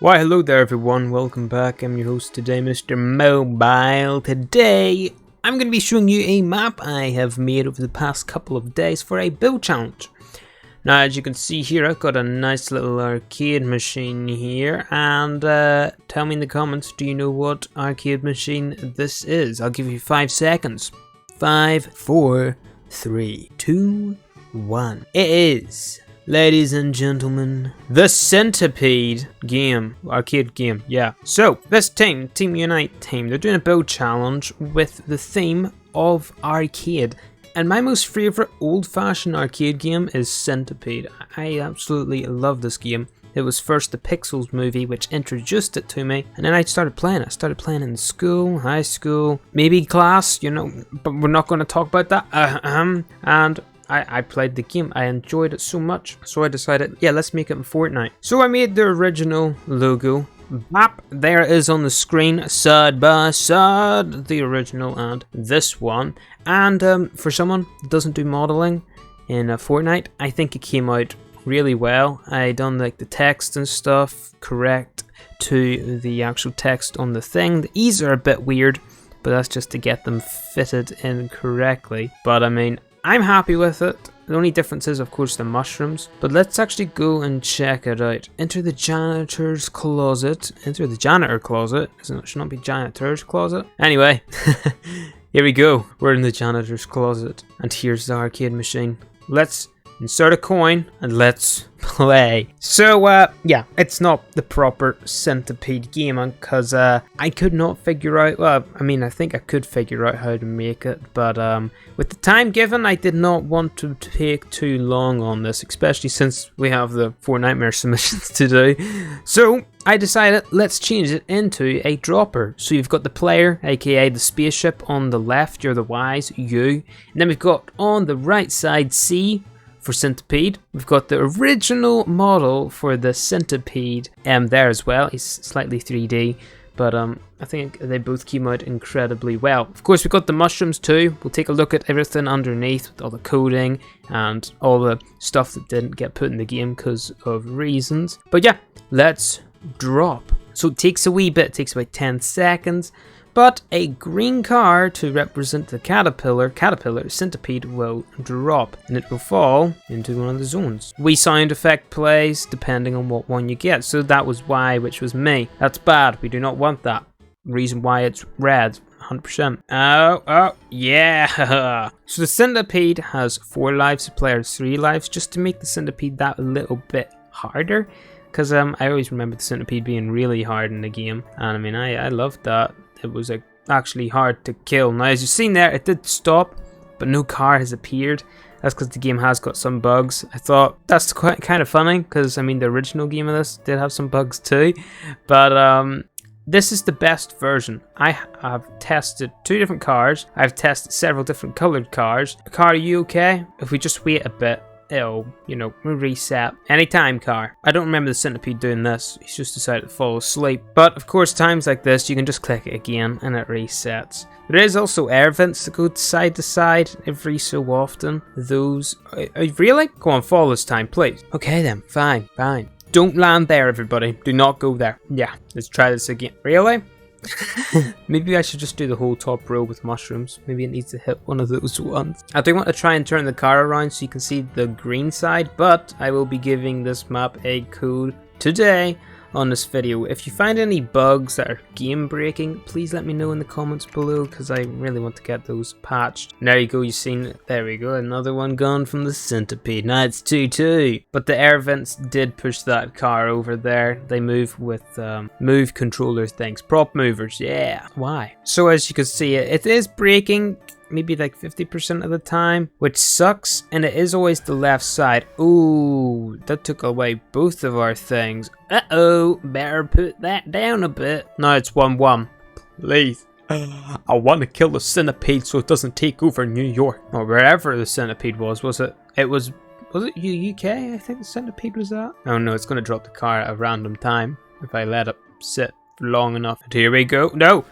Why hello there everyone, welcome back. I'm your host today, Mr. Mobile. Today I'm going to be showing you a map I have made over the past couple of days for a build challenge. Now as you can see here, I've got a nice little arcade machine here, and tell me in the comments, do you know what arcade machine this is? I'll give you 5 seconds. 5, 4, 3, 2, 1. It is, ladies and gentlemen, the Centipede game, arcade game, yeah. So, this team, Team Unite team, they're doing a build challenge with the theme of arcade. And my most favourite old-fashioned arcade game is Centipede. I absolutely love this game. It was first the Pixels movie which introduced it to me, and then I started playing it. I started playing in school, high school, maybe class, you know, but we're not going to talk about that. And I played the game. I enjoyed it so much, so I decided, yeah, let's make it in Fortnite. So I made the original logo. Map there is on the screen, side by side, the original and this one. And for someone that doesn't do modeling in Fortnite, I think it came out really well. I done like the text and stuff correct to the actual text on the thing. The E's are a bit weird, but that's just to get them fitted in correctly. But I mean, I'm happy with it. The only difference is, of course, the mushrooms. But let's actually go and check it out. Enter the janitor's closet. Enter the janitor closet. It should not be janitor's closet. Anyway, here we go. We're in the janitor's closet. And here's the arcade machine. Let's insert a coin and let's play. So yeah, it's not the proper Centipede game because I could not figure out, well, I mean, I think I could figure out how to make it, but with the time given, I did not want to take too long on this, especially since we have the 4 nightmare submissions to do. So I decided, let's change it into a dropper. So you've got the player, aka the spaceship, on the left, you're the Y's, you, and then we've got on the right side C for Centipede. We've got the original model for the Centipede there as well. He's slightly 3D, but I think they both came out incredibly well. Of course, we've got the mushrooms too. We'll take a look at everything underneath with all the coding and all the stuff that didn't get put in the game because of reasons. But yeah, let's drop. So it takes a wee bit, it takes about 10 seconds. But a green car to represent the caterpillar centipede will drop, and it will fall into one of the zones. Wee sound effect plays depending on what one you get. So that was Y, which was me. That's bad. We do not want that. Reason why it's red. 100%. Oh, yeah. So the centipede has 4 lives, the player has 3 lives, just to make the centipede that a little bit harder. Because I always remember the centipede being really hard in the game, and I mean, I loved that. It was like actually hard to kill. Now, as you've seen there, it did stop, but no car has appeared. That's because the game has got some bugs. I thought that's quite kind of funny because I mean the original game of this did have some bugs too, but this is the best version. I have tested 2 different cars. I've tested several different colored cars. Car, are you okay? If we just wait a bit, it'll, you know, reset. Anytime, car. I don't remember the centipede doing this. He's just decided to fall asleep. But of course, times like this, you can just click it again and it resets. There is also air vents that go side to side every so often. Those, really? Go on, fall this time, please. Okay then, fine. Don't land there, everybody. Do not go there. Yeah, let's try this again. Really? Maybe I should just do the whole top row with mushrooms. Maybe it needs to hit one of those ones. I do want to try and turn the car around so you can see the green side, but I will be giving this map a code today on this video. If you find any bugs that are game breaking, please let me know in the comments below because I really want to get those patched. And there you go, you've seen it. There we go, another one gone from the centipede. Now it's 2-2. But the air vents did push that car over there. They move with move controller things, prop movers, yeah. Why? So as you can see, it is breaking maybe like 50% of the time, which sucks, and it is always the left side. Ooh, that took away both of our things. Uh-oh, better put that down a bit. Now it's 1-1. Please. I want to kill the centipede so it doesn't take over New York. Or wherever the centipede was it? Was it UK? I think the centipede was at. Oh no, it's going to drop the car at a random time if I let it sit for long enough. And here we go. No,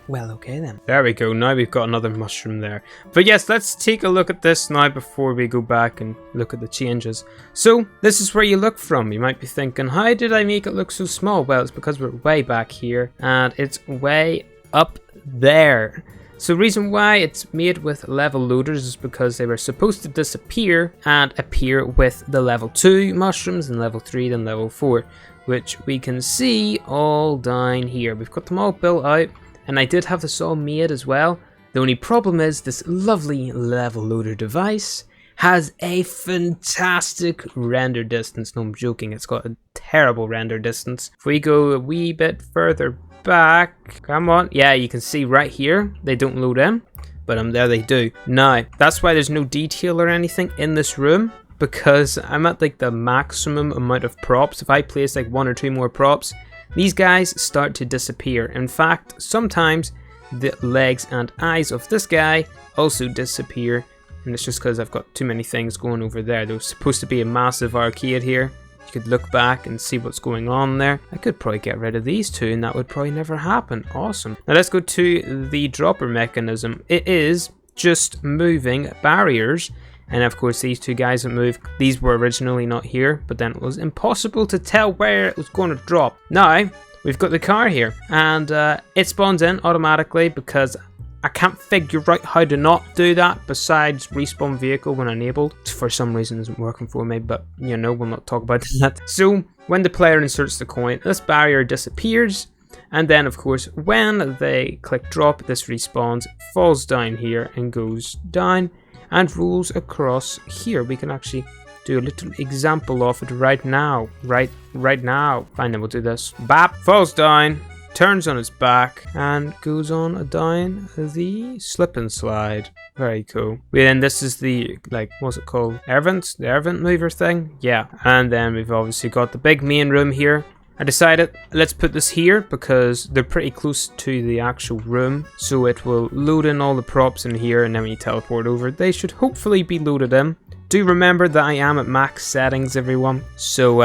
Well, okay then. There we go. Now we've got another mushroom there. But yes, let's take a look at this now before we go back and look at the changes. So this is where you look from. You might be thinking, how did I make it look so small? Well, it's because we're way back here and it's way up there. So the reason why it's made with level loaders is because they were supposed to disappear and appear with the level 2 mushrooms and level 3 then level 4, which we can see all down here. We've got them all built out, and I did have this all made as well. The only problem is this lovely level loader device has a fantastic render distance. No, I'm joking, it's got a terrible render distance. If we go a wee bit further back, come on, yeah, you can see right here they don't load in, but there they do. Now that's why there's no detail or anything in this room, because I'm at like the maximum amount of props. If I place like 1 or 2 more props, these guys start to disappear. In fact, sometimes the legs and eyes of this guy also disappear, and it's just because I've got too many things going over there. There was supposed to be a massive arcade here. You could look back and see what's going on there. I could probably get rid of these two and that would probably never happen. Awesome. Now let's go to the dropper mechanism. It is just moving barriers. And of course these two guys that move, these were originally not here, but then it was impossible to tell where it was going to drop. Now we've got the car here and it spawns in automatically because I can't figure out how to not do that besides respawn vehicle when enabled. For some reason it isn't working for me, but you know, we'll not talk about that. So when the player inserts the coin, this barrier disappears, and then of course when they click drop, this respawns, falls down here and goes down and rolls across here. We can actually do a little example of it right now. Right now. Fine, then we'll do this. Bap, falls down, turns on its back and goes on down the slip and slide. Very cool. Then this is the, like, what's it called? The air vent mover thing? Yeah. And then we've obviously got the big main room here. I decided let's put this here because they're pretty close to the actual room, so it will load in all the props in here, and then when you teleport over, they should hopefully be loaded in. Do remember that I am at max settings, everyone, so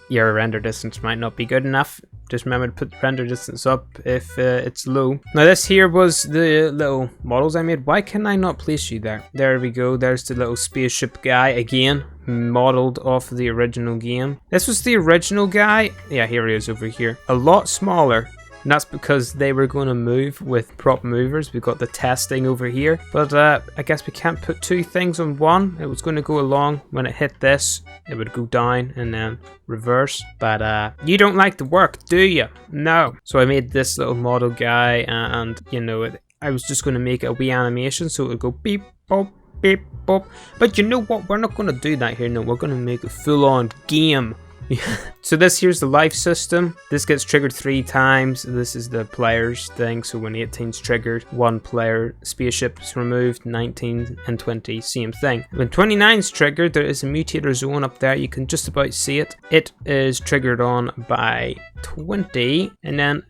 your render distance might not be good enough. Just remember to put the render distance up if it's low. Now this here was the little models I made. Why can I not place you there? There we go. There's the little spaceship guy again, modeled off the original game. This was the original guy. Yeah, here he is over here. A lot smaller. And that's because they were going to move with prop movers. We've got the testing over here. But I guess we can't put 2 things on one. It was going to go along. When it hit this, it would go down and then reverse. But you don't like the work, do you? No. So I made this little model guy, and you know, I was just going to make a wee animation so it would go beep, bop, beep, bop. But you know what? We're not going to do that here. No, we're going to make a full-on game. So this here's the life system. This gets triggered 3 times. This is the players thing. So when 18's triggered, 1 player spaceship is removed. 19 and 20, same thing. When 29's triggered, there is a mutator zone up there. You can just about see it. It is triggered on by 20, and then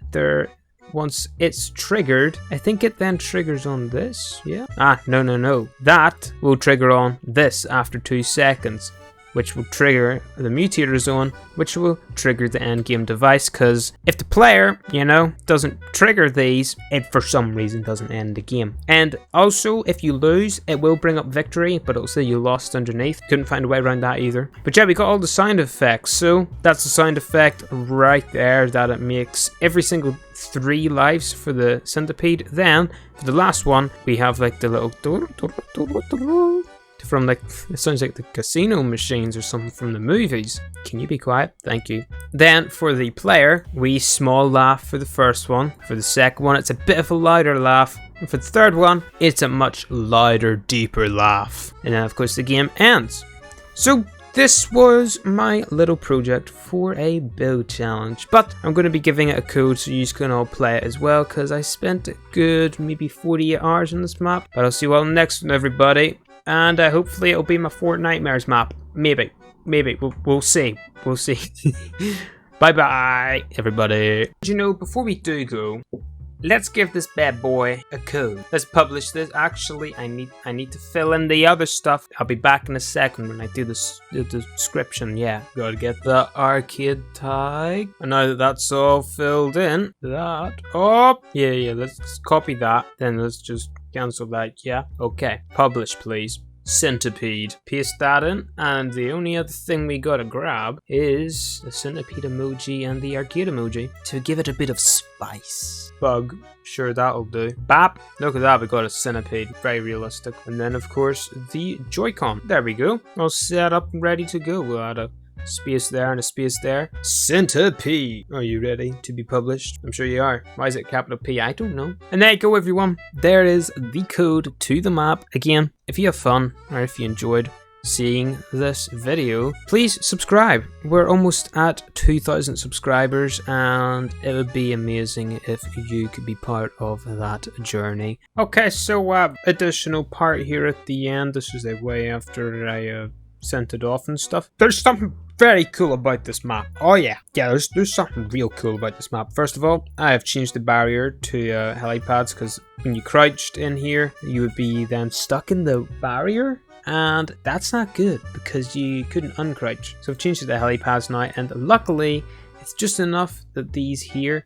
once it's triggered, I think it then triggers on this. Yeah. No. That will trigger on this after 2 seconds. Which will trigger the mutator zone, which will trigger the end game device, because if the player, you know, doesn't trigger these, it for some reason doesn't end the game. And also, if you lose, it will bring up victory, but it'll say you lost underneath. Couldn't find a way around that either. But yeah, we got all the sound effects, so that's the sound effect right there that it makes every single 3 lives for the centipede. Then, for the last one, we have like the little from like, it sounds like the casino machines or something from the movies. Can you be quiet? Thank you. Then for the player, we small laugh for the first one. For the second one, it's a bit of a louder laugh. And for the third one, it's a much louder, deeper laugh. And then of course the game ends. So this was my little project for a build challenge, but I'm going to be giving it a code so you can all play it as well, because I spent a good maybe 48 hours on this map. But I'll see you all next one, everybody. And hopefully it'll be my Fortnite map. Maybe. We'll see. Bye bye, everybody. You know, before we do go, let's give this bad boy a code. Let's publish this. Actually, I need to fill in the other stuff. I'll be back in a second when I do the description. Yeah, gotta get the arcade tag. And now that that's all filled in, yeah, let's copy that. Then let's just cancel that. Yeah, okay. Publish, please. Centipede. Paste that in, and the only other thing we gotta grab is the centipede emoji and the arcade emoji to give it a bit of spice. Bug. Sure, that'll do. Bap. Look at that, we got a centipede. Very realistic. And then, of course, the Joy-Con. There we go. All set up and ready to go. We'll add a space there and a space there. Centipede. Are you ready to be published? I'm sure you are. Why is it capital P? I don't know. And there you go, everyone. There is the code to the map. Again, if you have fun or if you enjoyed seeing this video, please subscribe. We're almost at 2,000 subscribers, and it would be amazing if you could be part of that journey. Okay, so additional part here at the end. This is a way after I sent it off and stuff. There's something very cool about this map. Oh yeah, there's something real cool about this map. First of all, I have changed the barrier to helipads, because when you crouched in here, you would be then stuck in the barrier, and that's not good because you couldn't uncrouch. So I've changed it to helipads now, and luckily it's just enough that these here,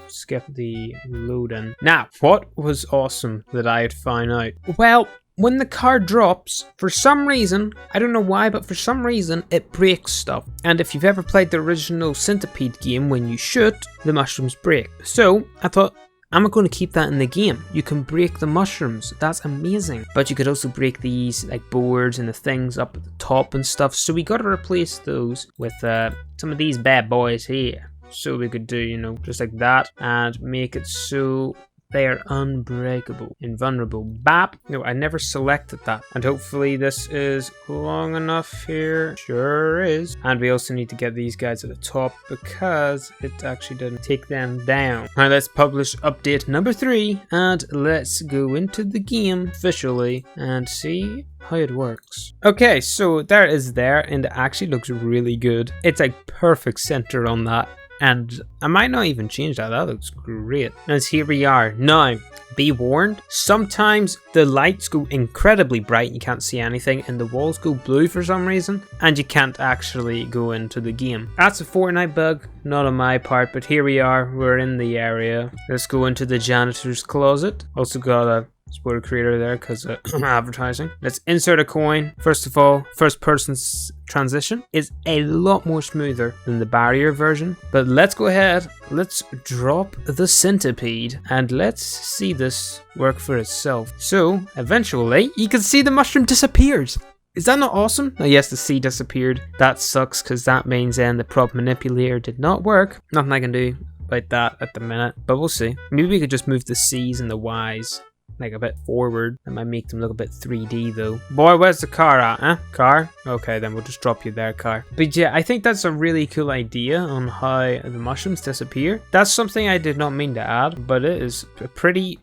skip the loading. Now, what was awesome that I had found out? Well, when the car drops, for some reason, I don't know why, but for some reason, it breaks stuff. And if you've ever played the original Centipede game, when you shoot, the mushrooms break. So I thought, I'm going to keep that in the game. You can break the mushrooms. That's amazing. But you could also break these like boards and the things up at the top and stuff. So we got to replace those with some of these bad boys here. So we could do, just like that, and make it so they are unbreakable, invulnerable. Bap! No, I never selected that. And hopefully this is long enough here. Sure is. And we also need to get these guys at the top because it actually didn't take them down. Alright, let's publish update number 3 and let's go into the game officially and see how it works. Okay, so there is there, and it actually looks really good. It's a perfect center on that. And I might not even change that. That looks great. And here we are. Now, be warned, sometimes the lights go incredibly bright and you can't see anything, and the walls go blue for some reason, and you can't actually go into the game. That's a Fortnite bug, not on my part, but here we are. We're in the area. Let's go into the janitor's closet. Also got a spoiler creator there because advertising. Let's insert a coin. First of all, first person's transition is a lot more smoother than the barrier version, but let's go ahead, let's drop the centipede and let's see this work for itself. So eventually you can see the mushroom disappears. Is that not awesome? Oh yes, the C disappeared. That sucks because that means then the prop manipulator did not work. Nothing I can do about that at the minute, but we'll see. Maybe we could just move the C's and the Y's like a bit forward. That might make them look a bit 3D though. Boy, where's the car at, huh? Car? Okay, then we'll just drop you there, car. But yeah, I think that's a really cool idea on how the mushrooms disappear. That's something I did not mean to add, but it is a pretty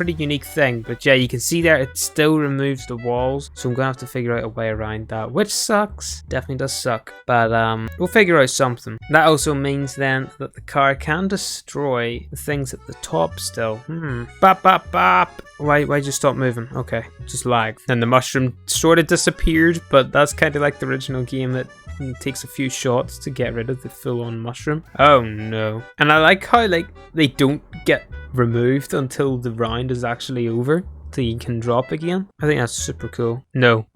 unique thing. But yeah, you can see there it still removes the walls, so I'm gonna have to figure out a way around that, which sucks. Definitely does suck, but we'll figure out something. That also means then that the car can destroy the things at the top still. Bop bop bop. Why'd you stop moving? Okay, just lag. And the mushroom sort of disappeared, but that's kind of like the original game that it takes a few shots to get rid of the full-on mushroom. Oh no. And I like how they don't get removed until the round is actually over, so you can drop again. I think that's super cool. No.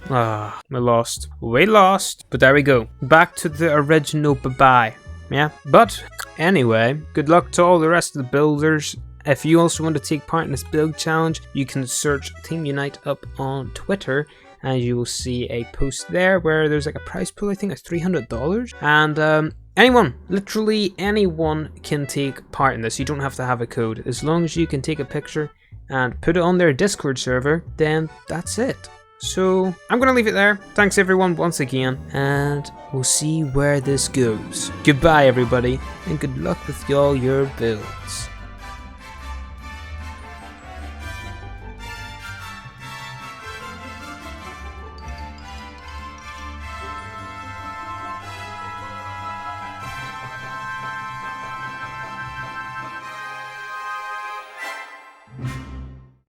Ah, we lost. But there we go. Back to the original bye-bye. Yeah. But anyway, good luck to all the rest of the builders. If you also want to take part in this build challenge, you can search Team Unite up on Twitter, and you will see a post there where there's like a prize pool. I think it's $300, and anyone, literally anyone can take part in this. You don't have to have a code. As long as you can take a picture and put it on their Discord server, then that's it. So I'm gonna leave it there. Thanks everyone once again, and we'll see where this goes. Goodbye everybody, and good luck with all your builds.